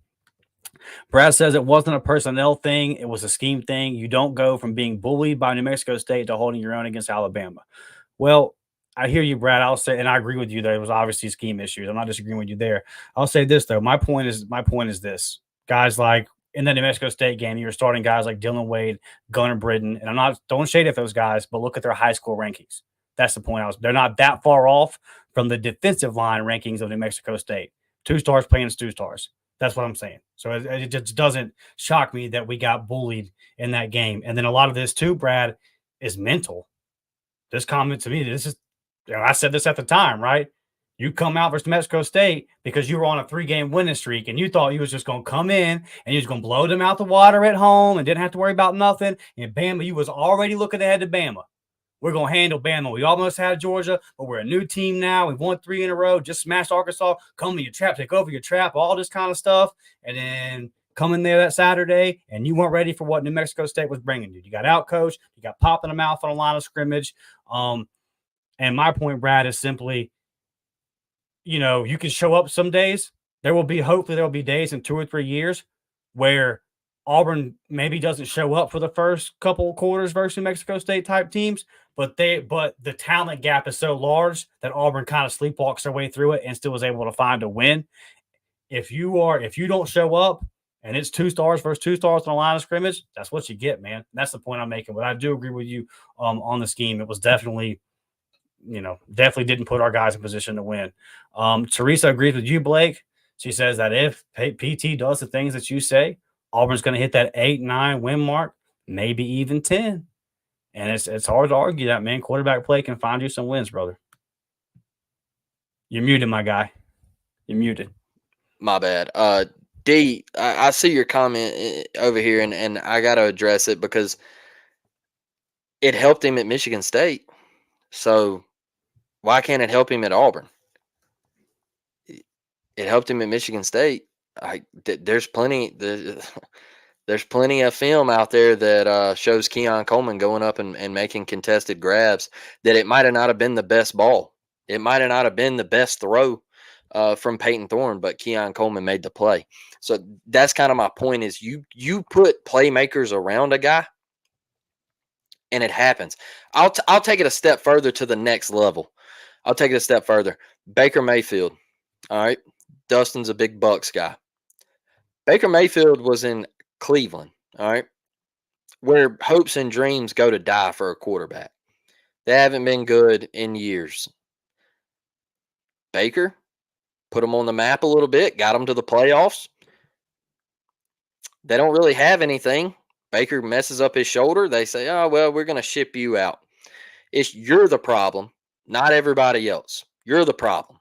Brad says it wasn't a personnel thing. It was a scheme thing. You don't go from being bullied by New Mexico State to holding your own against Alabama. Well, I hear you, Brad. I'll say, and I agree with you that it was obviously scheme issues. I'm not disagreeing with you there. I'll say this though. My point is this: guys like in the New Mexico State game, you're starting guys like Dylan Wade, Gunnar Britton, and I'm not don't shade at those guys, but look at their high school rankings. That's the point. They're not that far off from the defensive line rankings of New Mexico State. 2 stars playing as 2 stars. That's what I'm saying. So it just doesn't shock me that we got bullied in that game. And then a lot of this too, Brad, is mental. This comment to me, this is, I said this at the time, right? You come out versus Mexico State because you were on a 3-game winning streak and you thought you was just going to come in and you was going to blow them out the water at home and didn't have to worry about nothing. And Bama, you was already looking ahead to Bama. We're going to handle Bama. We almost had Georgia, but we're a new team now. We've won 3 in a row, just smashed Arkansas. Come to your trap, take over your trap, all this kind of stuff. And then come in there that Saturday, and you weren't ready for what New Mexico State was bringing you. You got out-coached. You got popped in the mouth on a line of scrimmage. And my point, Brad, is simply, you can show up some days. Hopefully there will be days in 2 or 3 years where Auburn maybe doesn't show up for the first couple of quarters versus New Mexico State type teams, but the talent gap is so large that Auburn kind of sleepwalks their way through it and still was able to find a win. If you don't show up and it's 2 stars versus 2 stars on a line of scrimmage, that's what you get, man. That's the point I'm making. But I do agree with you on the scheme. It was definitely didn't put our guys in position to win. Teresa agrees with you, Blake. She says that if PT does the things that you say, Auburn's going to hit that 8-9 win mark, maybe even 10. And it's hard to argue that, man. Quarterback play can find you some wins, brother. You're muted, my guy. You're muted. My bad. D, I see your comment over here, and I got to address it because it helped him at Michigan State. So why can't it help him at Auburn? It helped him at Michigan State. There's plenty of film out there that shows Keon Coleman going up and making contested grabs that it might have not have been the best ball. It might have not have been the best throw. from Peyton Thorne, but Keon Coleman made the play. So that's kind of my point is you put playmakers around a guy and it happens. I'll take it a step further to the next level. I'll take it a step further. Baker Mayfield. All right. Dustin's a big Bucks guy. Baker Mayfield was in Cleveland, all right, where hopes and dreams go to die for a quarterback. They haven't been good in years. Baker put them on the map a little bit, got them to the playoffs. They don't really have anything. Baker messes up his shoulder. They say, oh, well, we're going to ship you out. You're the problem, not everybody else. You're the problem.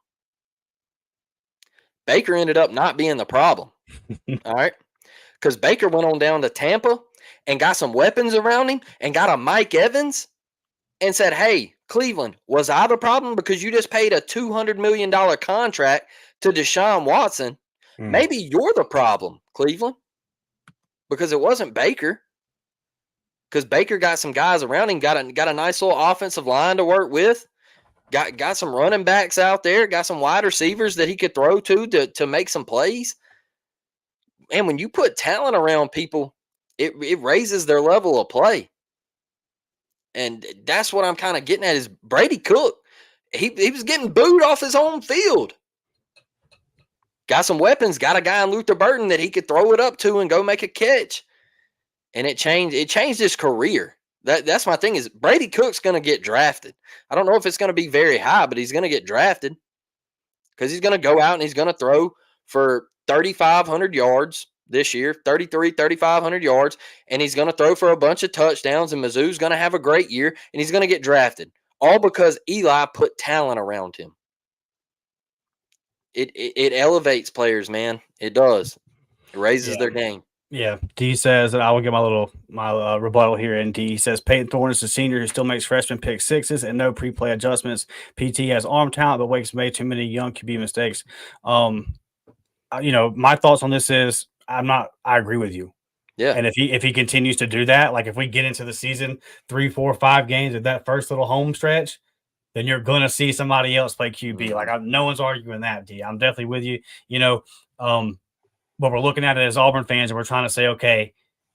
Baker ended up not being the problem. All right. Because Baker went on down to Tampa and got some weapons around him and got a Mike Evans and said, hey, Cleveland, was I the problem because you just paid a $200 million contract to Deshaun Watson? Maybe you're the problem, Cleveland, because it wasn't Baker. Because Baker got some guys around him, got a nice little offensive line to work with, got some running backs out there, got some wide receivers that he could throw to make some plays. And when you put talent around people, it raises their level of play. And that's what I'm kind of getting at is Brady Cook. He was getting booed off his home field. Got some weapons, got a guy in Luther Burton that he could throw it up to and go make a catch. And it changed his career. That's my thing is Brady Cook's going to get drafted. I don't know if it's going to be very high, but he's going to get drafted because he's going to go out and he's going to throw for 3,500 yards this year, 3,500 yards, and he's going to throw for a bunch of touchdowns, and Mizzou's going to have a great year, and he's going to get drafted, all because Eli put talent around him. It elevates players, man. It does. It raises their game. Yeah, D says, and I will get my rebuttal here. And D says Peyton Thorne is a senior who still makes freshman pick sixes and no pre-play adjustments. PT has arm talent, but Wake's made too many young QB mistakes. My thoughts on this is I agree with you. Yeah. And if he continues to do that, like if we get into the season 3, 4, 5 games at that first little home stretch, then you're gonna see somebody else play QB. Like no one's arguing that, D. I'm definitely with you. But we're looking at it as Auburn fans, and we're trying to say, okay,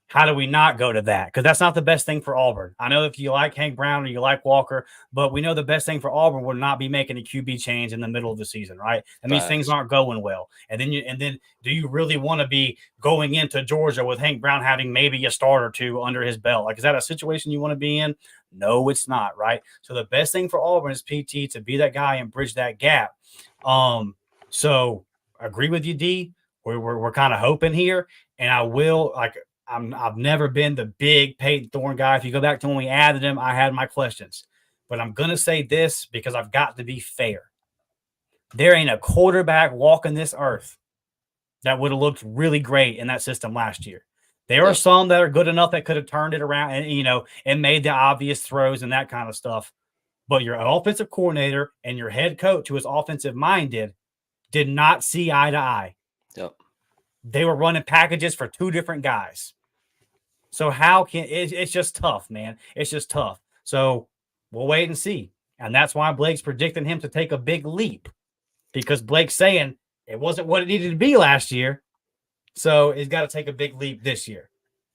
how do we not go to that? Because that's not the best thing for Auburn. I know if you like Hank Brown or you like Walker, but we know the best thing for Auburn would not be making a QB change in the middle of the season, right? That means things aren't going well. And then do you really want to be going into Georgia with Hank Brown having maybe a start or two under his belt? Like, is that a situation you want to be in? No, it's not, right? So the best thing for Auburn is PT to be that guy and bridge that gap. So agree with you, D. We're kind of hoping here, and I've never been the big Peyton Thorne guy. If you go back to when we added him, I had my questions, but I'm gonna say this because I've got to be fair. There ain't a quarterback walking this earth that would have looked really great in that system last year. There are some that are good enough that could have turned it around and made the obvious throws and that kind of stuff. But your offensive coordinator and your head coach, who is offensive minded, did not see eye to eye. Yep. They were running packages for 2 different guys. So it's just tough, man. It's just tough. So we'll wait and see. And that's why Blake's predicting him to take a big leap, because Blake's saying it wasn't what it needed to be last year. So he's got to take a big leap this year.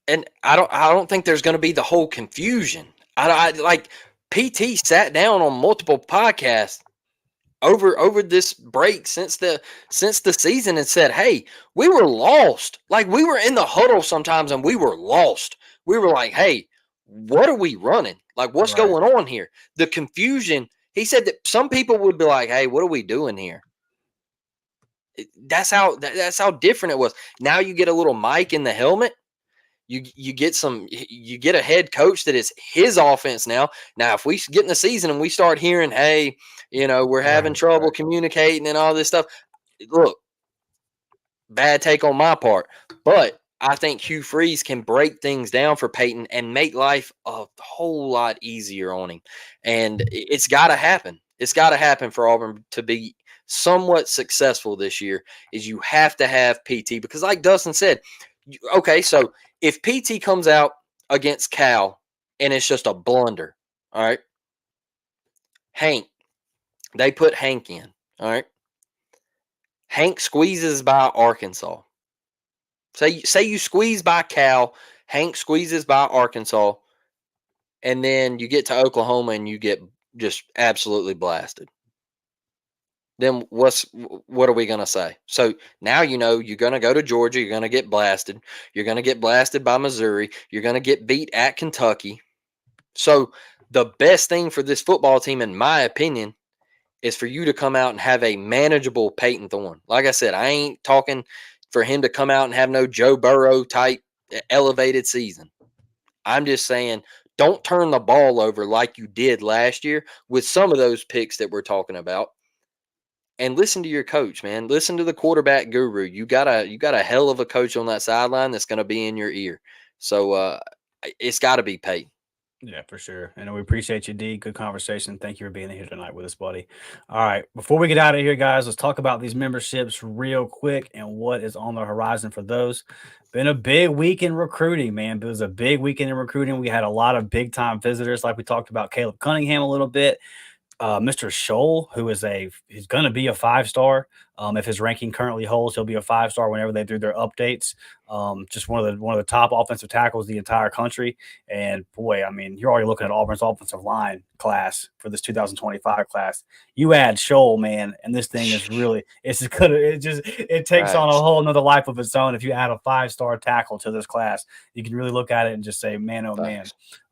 And I don't think there's going to be the whole confusion. I like PT sat down on multiple podcasts over this break since the season and said, hey, we were lost. Like, we were in the huddle sometimes and we were lost. We were like, hey, what are we running? Like, what's going on here? The confusion. He said that some people would be like, hey, what are we doing here? That's how different it was. Now you get a little mic in the helmet. You get a head coach that is his offense now. Now, if we get in the season and we start hearing, hey, we're having trouble communicating and all this stuff, look, bad take on my part. But I think Hugh Freeze can break things down for Peyton and make life a whole lot easier on him. And it's got to happen. It's got to happen for Auburn to be somewhat successful this year. Is you have to have PT, because like Dustin said, okay, so if PT comes out against Cal and it's just a blunder, all right, Hank, they put Hank in, all right, Hank squeezes by Arkansas. Say you squeeze by Cal, Hank squeezes by Arkansas, and then you get to Oklahoma and you get just absolutely blasted. Then what are we gonna say? So now you're gonna go to Georgia, you're gonna get blasted, you're gonna get blasted by Missouri, you're gonna get beat at Kentucky. So the best thing for this football team, in my opinion, is for you to come out and have a manageable Peyton Thorne. Like I said, I ain't talking for him to come out and have no Joe Burrow type elevated season. I'm just saying, don't turn the ball over like you did last year with some of those picks that we're talking about. And listen to your coach, man. Listen to the quarterback guru. You got a hell of a coach on that sideline that's going to be in your ear. So it's got to be Peyton. Yeah, for sure. And we appreciate you, D. Good conversation. Thank you for being here tonight with us, buddy. All right. Before we get out of here, guys, let's talk about these memberships real quick and what is on the horizon for those. Been a big week in recruiting, man. It was a big weekend in recruiting. We had a lot of big time visitors, like we talked about Caleb Cunningham a little bit. Mr. Scholl, who is he's going to be a 5-star. If his ranking currently holds, he'll be a 5-star whenever they do their updates. Just one of the top offensive tackles in the entire country. And boy, I mean, you're already looking at Auburn's offensive line class for this 2025 class. You add Scholl, man, and this thing is really it's good. It takes on a Facts. whole nother life of its own. If you add a 5-star tackle to this class, you can really look at it and just say, man, oh man.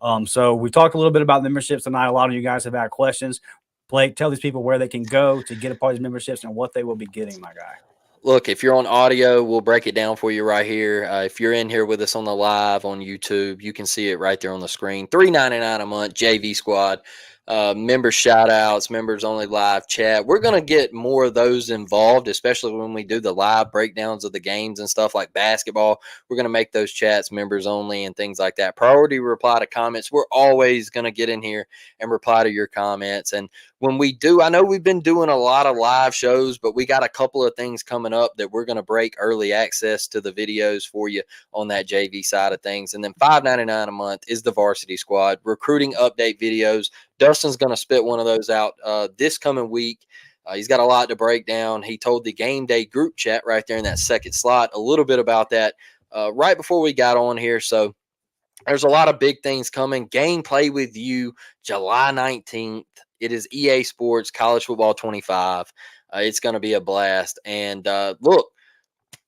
Facts. So we talked a little bit about memberships tonight. A lot of you guys have had questions. Blake, tell these people where they can go to get a part of these memberships and what they will be getting, my guy. Look, if you're on audio, we'll break it down for you right here. If you're in here with us on the live on YouTube, you can see it right there on the screen. $3.99 a month, JV Squad. Member shout outs, members only live chat. We're going to get more of those involved, especially when we do the live breakdowns of the games and stuff like basketball. We're going to make those chats members only and things like that. Priority reply to comments. We're always going to get in here and reply to your comments. And when we do, I know we've been doing a lot of live shows, but we got a couple of things coming up that we're going to break early access to the videos for you on that JV side of things. And then $5.99 a month is the Varsity Squad recruiting update videos. Dustin's going to spit one of those out this coming week. He's got a lot to break down. He told the game day group chat right there in that second slot a little bit about that right before we got on here. So there's a lot of big things coming. Gameplay with you, July 19th. It is EA Sports College Football 25. It's going to be a blast. And look,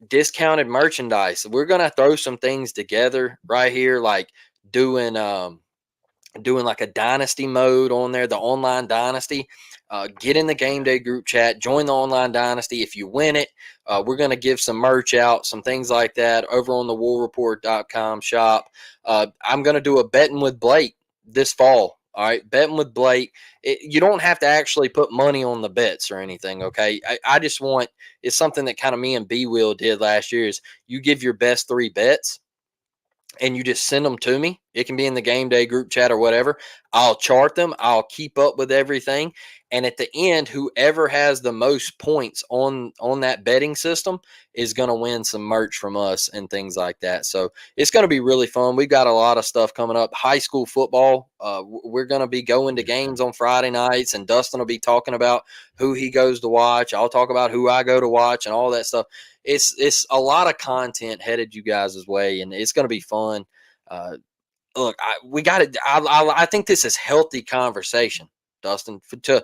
discounted merchandise. We're going to throw some things together right here, like doing like a dynasty mode on there, the online dynasty. Get in the game day group chat, join the online dynasty. If you win it, we're going to give some merch out, some things like that over on the woolreport.com shop. I'm going to do a betting with Blake this fall. All right, betting with Blake. You don't have to actually put money on the bets or anything, okay? I just want, it's something that kind of me and B Will did last year, is you give your best 3 bets and you just send them to me. It can be in the game day group chat or whatever. I'll chart them. I'll keep up with everything. And at the end, whoever has the most points on that betting system is going to win some merch from us and things like that. So it's going to be really fun. We've got a lot of stuff coming up. High school football. We're going to be going to games on Friday nights, and Dustin will be talking about who he goes to watch. I'll talk about who I go to watch and all that stuff. It's a lot of content headed you guys' way, and it's going to be fun. Look, we got it. I think this is healthy conversation, Dustin, to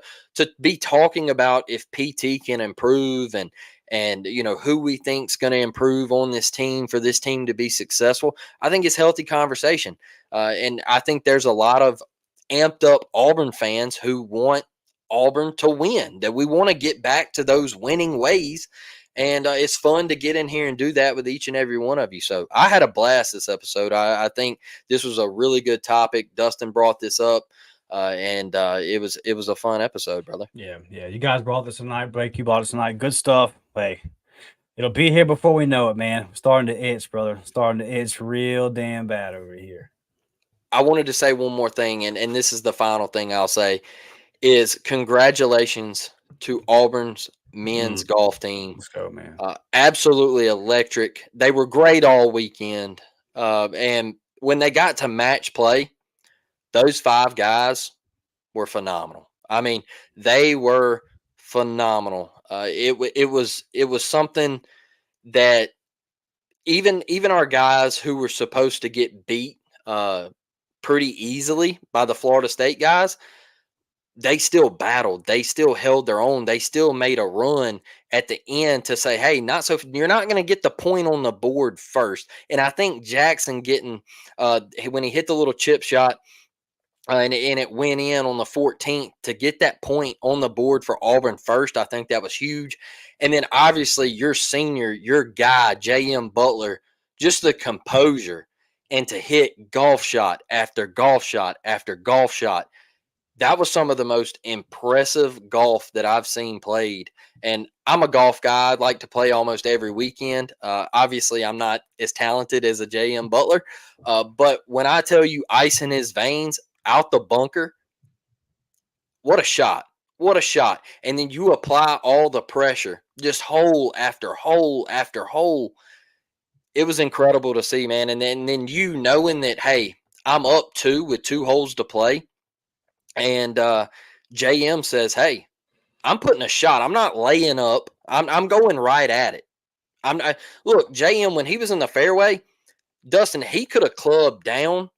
be talking about if PT can improve and who we think's going to improve on this team for this team to be successful. I think it's healthy conversation, and I think there's a lot of amped up Auburn fans who want Auburn to win. That we want to get back to those winning ways. And it's fun to get in here and do that with each and every one of you. So I had a blast this episode. I think this was a really good topic. Dustin brought this up, and it was a fun episode, brother. Yeah. You guys brought this tonight, Blake. You brought it tonight. Good stuff. Hey, it'll be here before we know it, man. Starting to itch, brother. Starting to itch real damn bad over here. I wanted to say one more thing, and this is the final thing I'll say, is congratulations to Auburn's men's golf team. Let's go, man. Absolutely electric. They were great all weekend. And when they got to match play, those 5 guys were phenomenal. I mean, they were phenomenal. It was something that even our guys who were supposed to get beat pretty easily by the Florida State guys, they still battled. They still held their own. They still made a run at the end to say, "Hey, not so. You're not going to get the point on the board first." And I think Jackson getting when he hit the little chip shot. And it went in on the 14th to get that point on the board for Auburn first. I think that was huge. And then obviously your senior, your guy, J.M. Butler, just the composure and to hit golf shot after golf shot after golf shot. That was some of the most impressive golf that I've seen played. And I'm a golf guy. I'd like to play almost every weekend. Obviously, I'm not as talented as a J.M. Butler. But when I tell you ice in his veins out the bunker, what a shot. What a shot. And then you apply all the pressure, just hole after hole after hole. It was incredible to see, man. And then you knowing that, hey, I'm up 2 with 2 holes to play. And JM says, "Hey, I'm putting a shot. I'm not laying up. I'm going right at it." Look, JM when he was in the fairway, Dustin, he could have clubbed down,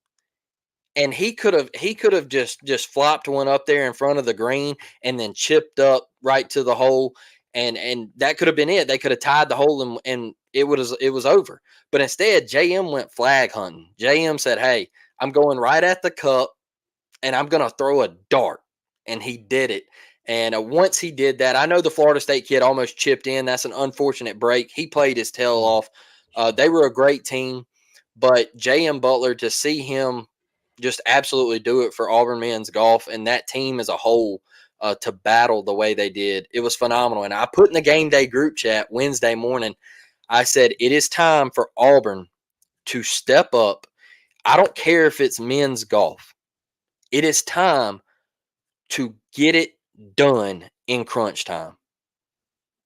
and he could have just flopped one up there in front of the green and then chipped up right to the hole, and that could have been it. They could have tied the hole and it was over. But instead, JM went flag hunting. JM said, "Hey, I'm going right at the cup, and I'm going to throw a dart." And he did it. And once he did that, I know the Florida State kid almost chipped in. That's an unfortunate break. He played his tail off. They were a great team. But J.M. Butler, to see him just absolutely do it for Auburn men's golf and that team as a whole to battle the way they did, it was phenomenal. And I put in the game day group chat Wednesday morning, I said, it is time for Auburn to step up. I don't care if it's men's golf. It is time to get it done in crunch time,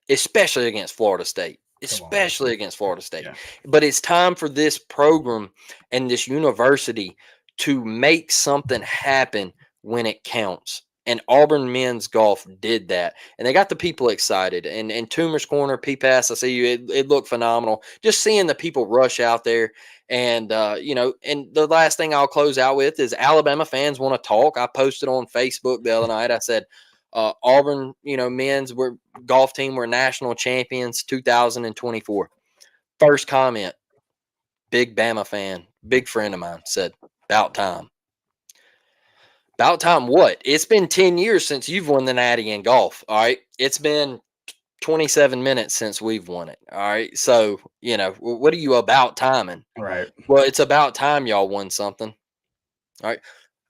especially against Florida State. Especially against Florida State. Yeah. But it's time for this program and this university to make something happen when it counts. And Auburn men's golf did that. And they got the people excited. And Toomer's Corner, P-Pass, I see you. It looked phenomenal. Just seeing the people rush out there. And, and the last thing I'll close out with is Alabama fans want to talk. I posted on Facebook the other night. I said, Auburn, men's golf team were national champions 2024. First comment, big Bama fan, big friend of mine said, about time. About time what? It's been 10 years since you've won the Natty in golf, all right? It's been 27 minutes since we've won it, all right? So, what are you about timing? Right. Well, it's about time y'all won something, all right?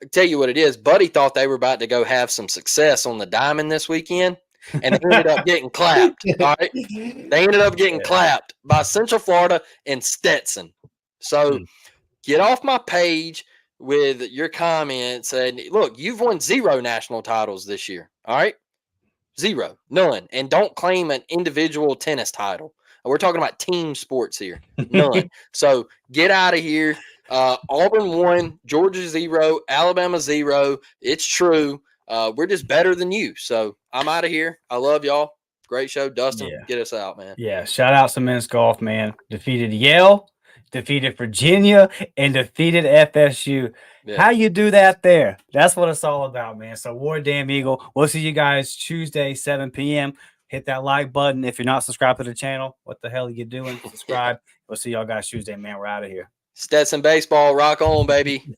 I'll tell you what it is. Buddy thought they were about to go have some success on the diamond this weekend, and they ended up getting clapped, all right? They ended up getting clapped by Central Florida and Stetson. So get off my page with your comments and look, you've won 0 national titles this year. All right. 0, none. And don't claim an individual tennis title. We're talking about team sports here. None. So get out of here. Auburn 1, Georgia 0, Alabama 0. It's true. We're just better than you. So I'm out of here. I love y'all. Great show. Dustin, get us out, man. Yeah. Shout out to men's golf, man. Defeated Yale, defeated Virginia, and defeated FSU. Yeah. How you do that there? That's what it's all about, man. So War Damn Eagle. We'll see you guys Tuesday, 7 p.m. Hit that like button. If you're not subscribed to the channel, what the hell are you doing? Subscribe. We'll see y'all guys Tuesday, man. We're out of here. Stetson baseball. Rock on, baby.